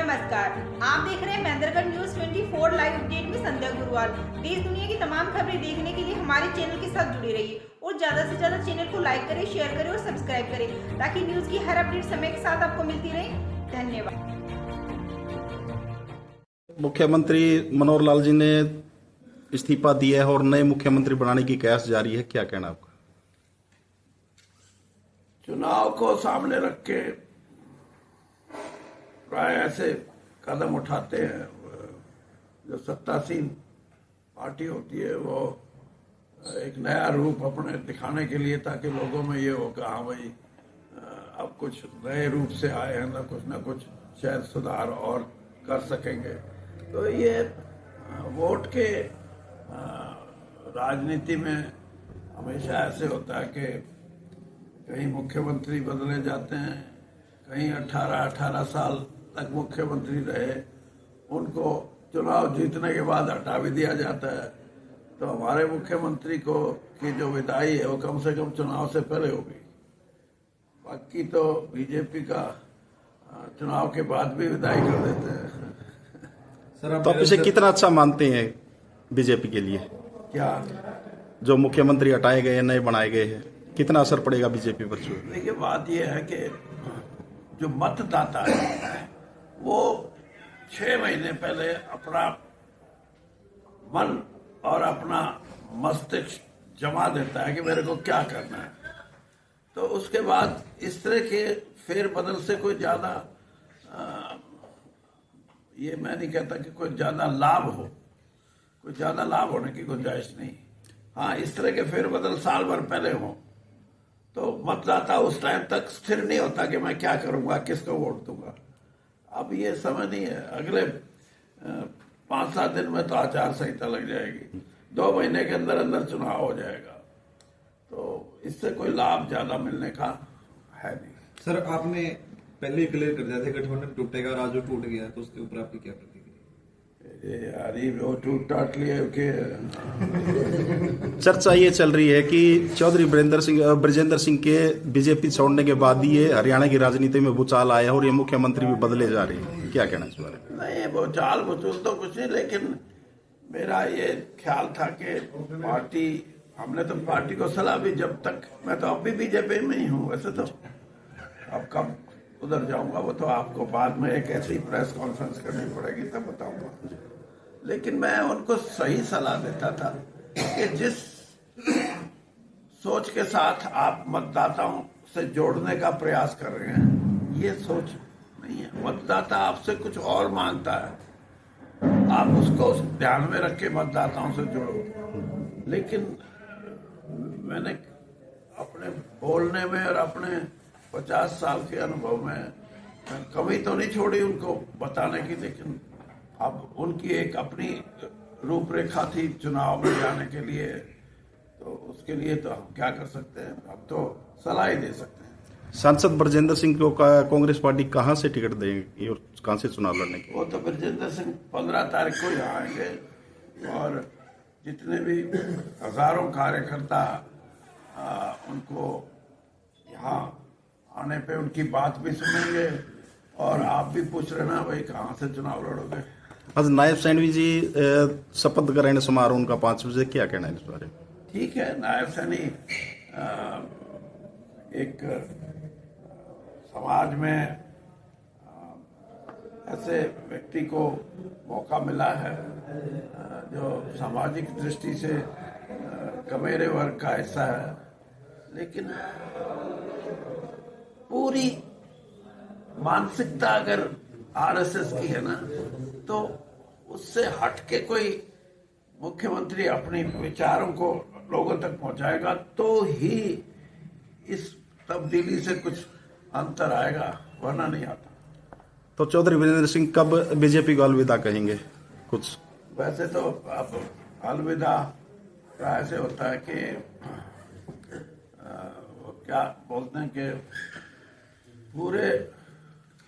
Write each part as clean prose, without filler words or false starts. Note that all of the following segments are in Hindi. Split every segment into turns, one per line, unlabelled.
नमस्कार, आप देख रहे हैं महेंद्रगढ़ न्यूज 24 लाइव अपडेट में संध्या गुरुवार। देश दुनिया की तमाम खबरें देखने के लिए हमारे चैनल के साथ जुड़े रहिए और ज्यादा से ज्यादा चैनल को लाइक करें, शेयर करें और सब्सक्राइब करें ताकि न्यूज की हर अपडेट समय के साथ आपको मिलती रहे। धन्यवाद।
मुख्यमंत्री मनोहर लाल जी ने इस्तीफा दिया है और नए मुख्यमंत्री बनाने की कयास जारी है, क्या कहना आपका?
चुनाव को सामने रख के प्राय ऐसे कदम उठाते हैं। जो सत्तासीन पार्टी होती है वो एक नया रूप अपने दिखाने के लिए, ताकि लोगों में ये हो कि हाँ भाई अब कुछ नए रूप से आए हैं, ना कुछ शायद सुधार और कर सकेंगे। तो ये वोट के राजनीति में हमेशा ऐसे होता है कि कहीं मुख्यमंत्री बदले जाते हैं, कहीं 18 साल तक मुख्यमंत्री रहे, उनको चुनाव जीतने के बाद हटा भी दिया जाता है। तो हमारे मुख्यमंत्री को की जो विदाई है वो कम से कम चुनाव से पहले होगी। बाकी तो बीजेपी का चुनाव के बाद भी विदाई कर देते हैं।
सर, तो आप इसे कितना अच्छा मानते हैं बीजेपी के लिए?
क्या
जो मुख्यमंत्री हटाए गए, नए बनाए गए हैं, कितना असर पड़ेगा बीजेपी पर?
देखिए, बात यह है कि जो मतदाता है वो 6 महीने पहले अपना मन और अपना मस्तिष्क जमा देता है कि मेरे को क्या करना है। तो उसके बाद इस तरह के फेरबदल से कोई ज्यादा ये मैं नहीं कहता कि कोई ज्यादा लाभ हो, कोई ज्यादा लाभ होने की गुंजाइश नहीं। हाँ, इस तरह के फेरबदल साल भर पहले हो तो मतदाता उस टाइम तक स्थिर नहीं होता कि मैं क्या करूंगा, किसको वोट दूंगा। अब ये समय नहीं है। अगले 5-7 दिन में तो आचार संहिता लग जाएगी, 2 महीने के अंदर अंदर चुनाव हो जाएगा, तो इससे कोई लाभ ज्यादा मिलने का है नहीं।
सर, आपने पहले ही क्लियर कर दिया था गठबंधन टूटेगा और आज वो टूट गया, तो उसके ऊपर आपकी क्या प्रतिक्रिया?
यार ये वो टूट टाट लिए के
चर्चा ये चल रही है कि चौधरी ब्रजेंद्र सिंह के बीजेपी छोड़ने के बाद ये हरियाणा की राजनीति में भूचाल आया और ये मुख्यमंत्री भी बदले जा रहे हैं, क्या कहना इस बारे में?
नहीं, भूचाल भूचूल तो कुछ नहीं, लेकिन मेरा ये ख्याल था कि हमने तो पार्टी को सलाह भी, जब तक मैं तो अब भी बीजेपी में ही हूँ वैसे तो, अब कब उधर जाऊंगा वो तो आपको बाद में एक ऐसी प्रेस कॉन्फ्रेंस करनी पड़ेगी तब बताऊंगा। लेकिन मैं उनको सही सलाह देता था कि जिस सोच के साथ आप मतदाताओं से जोड़ने का प्रयास कर रहे हैं, ये सोच नहीं है। मतदाता आपसे कुछ और मांगता है, आप उसको ध्यान में रख के मतदाताओं से जोड़ो। लेकिन मैंने अपने बोलने में और अपने 50 साल के अनुभव में कमी तो नहीं छोड़ी उनको बताने की, लेकिन अब उनकी एक अपनी रूपरेखा थी चुनाव में जाने के लिए, तो उसके लिए तो हम क्या कर सकते हैं, अब तो सलाह ही दे सकते हैं।
सांसद ब्रजेंद्र सिंह को कांग्रेस पार्टी कहां से टिकट देगी और कहां से चुनाव लड़ने की?
वो तो ब्रजेंद्र सिंह 15 तारीख को यहाँ आएंगे और जितने भी हजारों कार्यकर्ता उनको यहाँ आने पे उनकी बात भी सुनेंगे। और आप भी पूछ रहे ना भाई कहाँ से चुनाव लड़ोगे।
आज नायब सैनी जी शपथ ग्रहण समारोह उनका 5 बजे, क्या कहना है इस बारे में?
ठीक है, नायब सैनी एक समाज में ऐसे व्यक्ति को मौका मिला है जो सामाजिक दृष्टि से कमेरे वर्ग का हिस्सा है, लेकिन पूरी मानसिकता अगर आरएसएस की है ना, तो उससे हट के कोई मुख्यमंत्री अपने विचारों को लोगों तक पहुंचाएगा तो ही इस तब्दीली से कुछ अंतर आएगा, वरना नहीं आता।
तो चौधरी ब्रजेंद्र सिंह कब बीजेपी को अलविदा कहेंगे? कुछ
वैसे तो अब अलविदा प्राय से होता है कि क्या बोलते हैं कि पूरे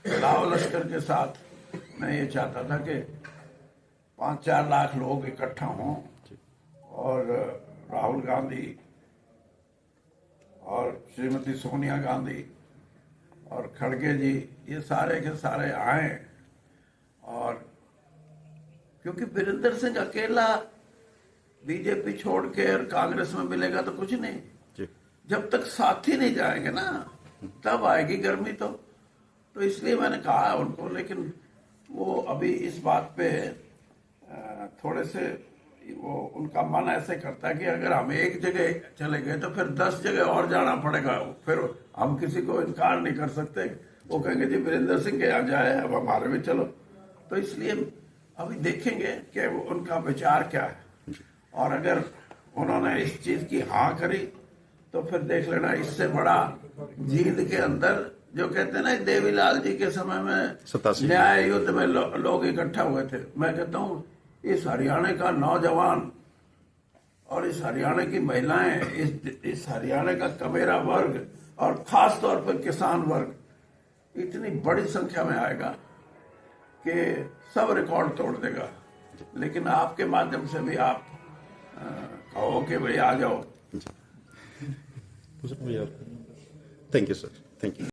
लाव लश्कर के साथ मैं ये चाहता था कि 5-4 लाख लोग इकट्ठा हों और राहुल गांधी और श्रीमती सोनिया गांधी और खड़गे जी ये सारे के सारे आए और क्योंकि वीरेंद्र सिंह अकेला बीजेपी छोड़ के और कांग्रेस में मिलेगा तो कुछ नहीं,
जी
जब तक साथी नहीं जाएंगे ना तब आएगी गर्मी। तो इसलिए मैंने कहा उनको, लेकिन वो अभी इस बात पे थोड़े से वो उनका मन ऐसे करता है कि अगर हम एक जगह चले गए तो फिर 10 जगह और जाना पड़ेगा, फिर हम किसी को इनकार नहीं कर सकते। वो कहेंगे जी वीरेंद्र सिंह के यहाँ जाए, अब हमारे में चलो। तो इसलिए अभी देखेंगे कि उनका विचार क्या है, और अगर उन्होंने इस चीज की हाँ करी तो फिर देख लेना, इससे बड़ा जींद के अंदर जो कहते हैं ना देवीलाल जी के समय में
87
न्याय युद्ध में लोग इकट्ठा हुए थे। मैं कहता हूँ इस हरियाणा का नौजवान और इस हरियाणा की महिलाएं, इस हरियाणा का कमेरा वर्ग और खास तौर पर किसान वर्ग इतनी बड़ी संख्या में आएगा कि सब रिकॉर्ड तोड़ देगा। लेकिन आपके माध्यम से भी आप कहो कि भाई आ जाओ।
Thank you sir, thank you.